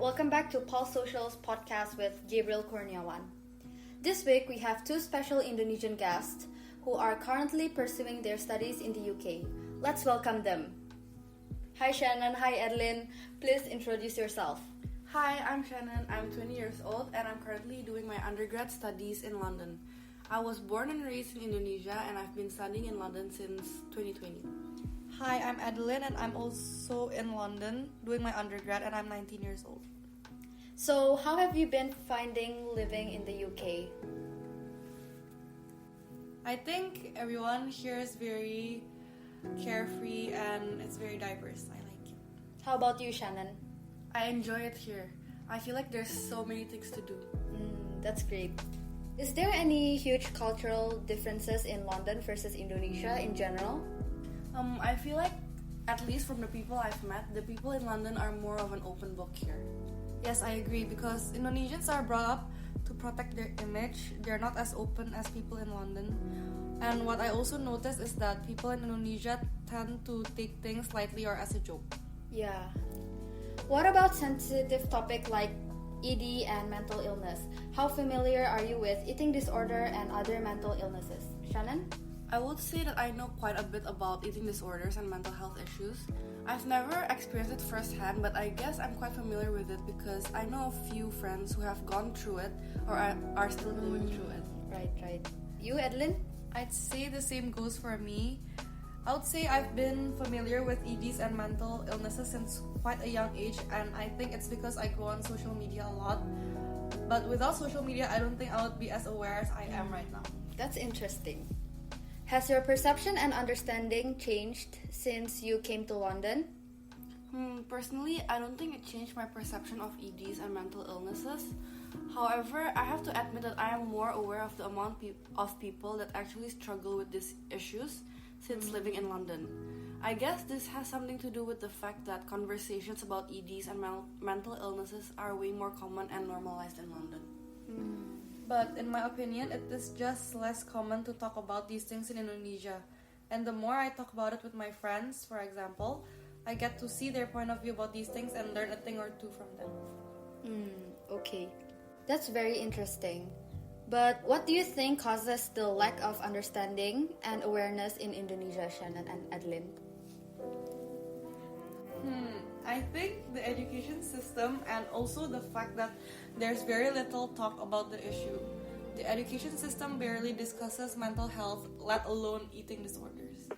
welcome back to Pulse Social's podcast with Gabriel Kurniawan. This week we have two special Indonesian guests who are currently pursuing their studies in the UK. Let's welcome them. Hi Shannon, hi Adeline. Please introduce yourself. Hi, I'm Shannon. I'm 20 years old and I'm currently doing my undergrad studies in London. I was born and raised in Indonesia and I've been studying in London since 2020. Hi, I'm Adeline and I'm also in London doing my undergrad and I'm 19 years old. So, how have you been finding living in the UK? I think everyone here is very carefree and it's very diverse. I like it. How about you, Shannon? I enjoy it here. I feel like there's so many things to do. That's great. Is there any huge cultural differences in London versus Indonesia in general? I feel like, at least from the people I've met, the people in London are more of an open book here. Yes, I agree because Indonesians are brought up to protect their image. They're not as open as people in London. And what I also noticed is that people in Indonesia tend to take things lightly or as a joke. Yeah. What about sensitive topic like ED and mental illness? How familiar are you with eating disorder and other mental illnesses? Shannon? I would say that I know quite a bit about eating disorders and mental health issues. I've never experienced it firsthand, but I guess I'm quite familiar with it because I know a few friends who have gone through it or are still going through it. Right. You, Adeline? I'd say the same goes for me. I would say I've been familiar with EDs and mental illnesses since quite a young age, and I think it's because I go on social media a lot. But without social media, I don't think I would be as aware as I am right now. That's interesting. Has your perception and understanding changed since you came to London? Personally, I don't think it changed my perception of EDs and mental illnesses. However, I have to admit that I am more aware of the amount of people that actually struggle with these issues since living in London. I guess this has something to do with the fact that conversations about EDs and mental illnesses are way more common and normalized in London. But in my opinion, it is just less common to talk about these things in Indonesia. And the more I talk about it with my friends, for example, I get to see their point of view about these things and learn a thing or two from them. Okay. That's very interesting. But what do you think causes the lack of understanding and awareness in Indonesia, Shannon and Adeline? I think the education system and also the fact that there's very little talk about the issue. The education system barely discusses mental health, let alone eating disorders.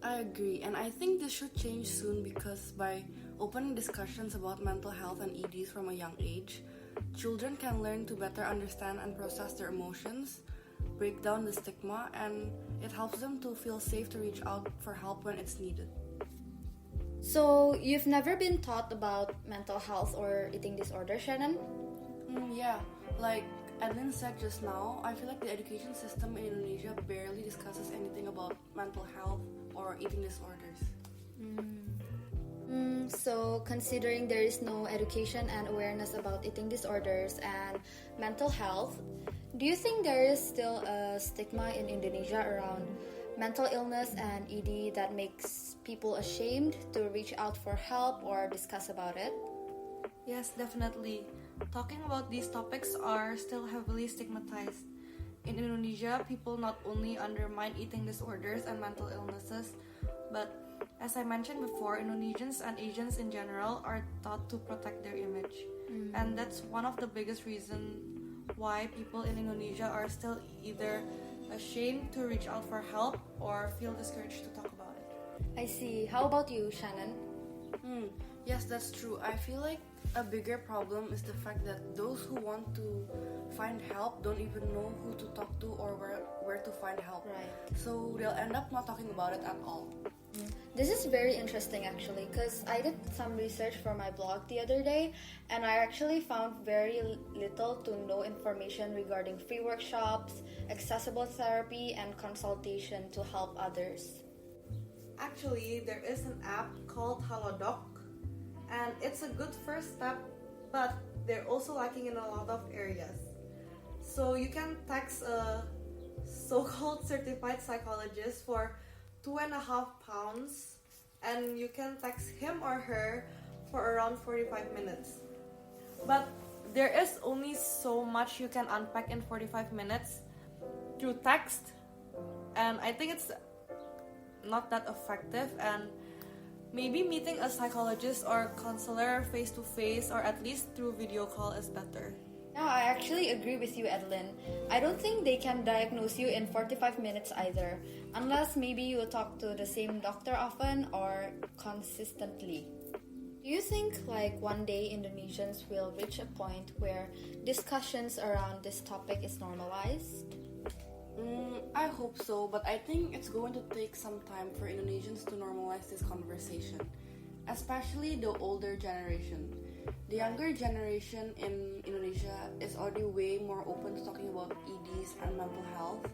I agree, and I think this should change soon because by opening discussions about mental health and EDs from a young age, children can learn to better understand and process their emotions, break down the stigma, and it helps them to feel safe to reach out for help when it's needed. So, you've never been taught about mental health or eating disorder, Shannon? Yeah, like Adeline said just now, I feel like the education system in Indonesia barely discusses anything about mental health or eating disorders. So, considering there is no education and awareness about eating disorders and mental health, do you think there is still a stigma in Indonesia around mental illness and ED that makes people ashamed to reach out for help or discuss about it? Yes, definitely. Talking about these topics are still heavily stigmatized. In Indonesia, people not only undermine eating disorders and mental illnesses, but as I mentioned before, Indonesians and Asians in general are taught to protect their image. And that's one of the biggest reasons why people in Indonesia are still either ashamed to reach out for help or feel discouraged to talk about it. I see. How about you, Shannon? Yes, that's true. I feel like a bigger problem is the fact that those who want to find help don't even know who to talk to or where to find help. Right. So they'll end up not talking about it at all. This is very interesting actually because I did some research for my blog the other day and I actually found very little to no information regarding free workshops, accessible therapy, and consultation to help others. Actually, there is an app called Halodoc, and it's a good first step, but they're also lacking in a lot of areas. So you can text a so-called certified psychologist for £2.5, and you can text him or her for around 45 minutes. But there is only so much you can unpack in 45 minutes through text, and I think it's not that effective, and maybe meeting a psychologist or counselor face to face or at least through video call is better. Yeah, I actually agree with you, Adeline. I don't think they can diagnose you in 45 minutes either, unless maybe you talk to the same doctor often or consistently. Do you think like one day Indonesians will reach a point where discussions around this topic is normalized? I hope so, but I think it's going to take some time for Indonesians to normalize this conversation, especially the older generation. The younger generation in Indonesia is already way more open to talking about EDs and mental health.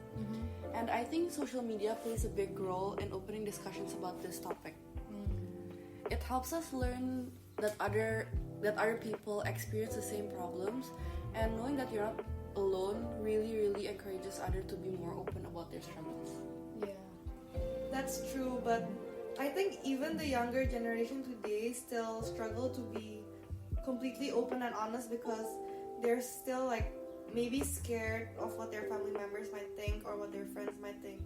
And I think social media plays a big role in opening discussions about this topic. It helps us learn that other people experience the same problems, and knowing that you're not alone really encourages others to be more open about their struggles. Yeah. That's true, but I think even the younger generation today still struggle to be completely open and honest because they're still like maybe scared of what their family members might think or what their friends might think.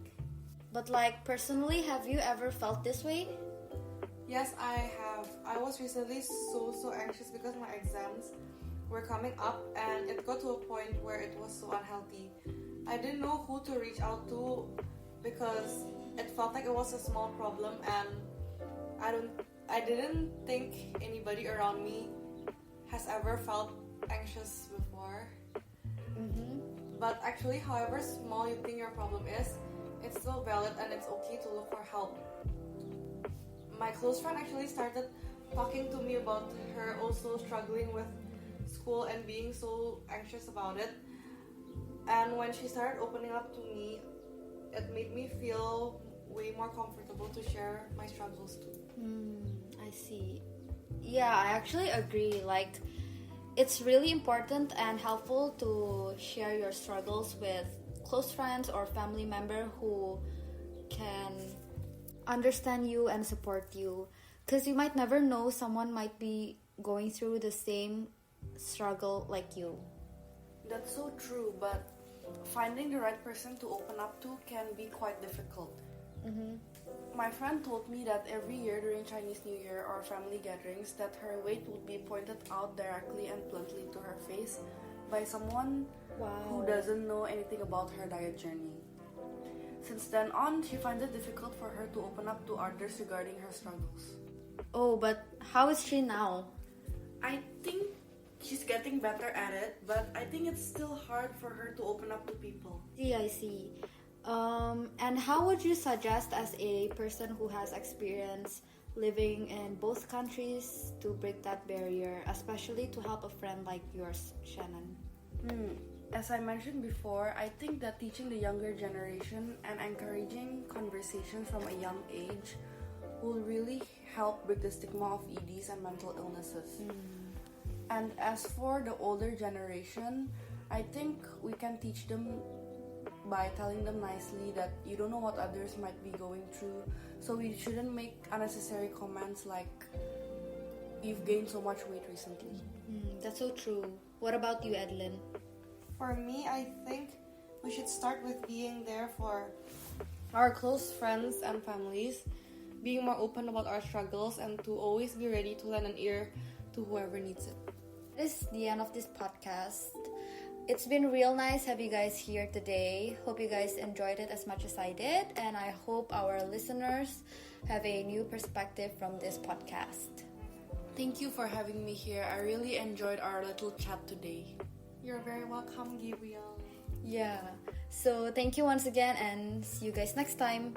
But like personally, have you ever felt this way? Yes, I have. I was recently so anxious because my exams were coming up, and it got to a point where it was so unhealthy. I didn't know who to reach out to because it felt like it was a small problem, and I didn't think anybody around me has ever felt anxious before. But actually, however small you think your problem is, it's still valid and it's okay to look for help. My close friend actually started talking to me about her also struggling with school and being so anxious about it. And when she started opening up to me, it made me feel way more comfortable to share my struggles too. I see. Yeah, I actually agree. Like, it's really important and helpful to share your struggles with close friends or family member who can understand you and support you, because you might never know, someone might be going through the same struggle like you. That's so true, but finding the right person to open up to can be quite difficult. My friend told me that every year during Chinese New Year or family gatherings that her weight would be pointed out directly and bluntly to her face by someone who doesn't know anything about her diet journey. Since then on, she finds it difficult for her to open up to others regarding her struggles. Oh, but how is she now? I think she's getting better at it, but I think it's still hard for her to open up to people. Yeah, I see. And how would you suggest, as a person who has experience living in both countries, to break that barrier, especially to help a friend like yours, Shannon? As I mentioned before, I think that teaching the younger generation and encouraging conversation from a young age will really help break the stigma of EDs and mental illnesses. And as for the older generation, I think we can teach them by telling them nicely that you don't know what others might be going through, so we shouldn't make unnecessary comments like, you've gained so much weight recently. That's so true. What about you, Adeline? For me, I think we should start with being there for our close friends and families, being more open about our struggles, and to always be ready to lend an ear to whoever needs it. This is the end of this podcast. It's been real nice having you guys here today. Hope you guys enjoyed it as much as I did, and I hope our listeners have a new perspective from this podcast. Thank you for having me here. I really enjoyed our little chat today. You're very welcome, Gabriel. Yeah. So thank you once again, and see you guys next time.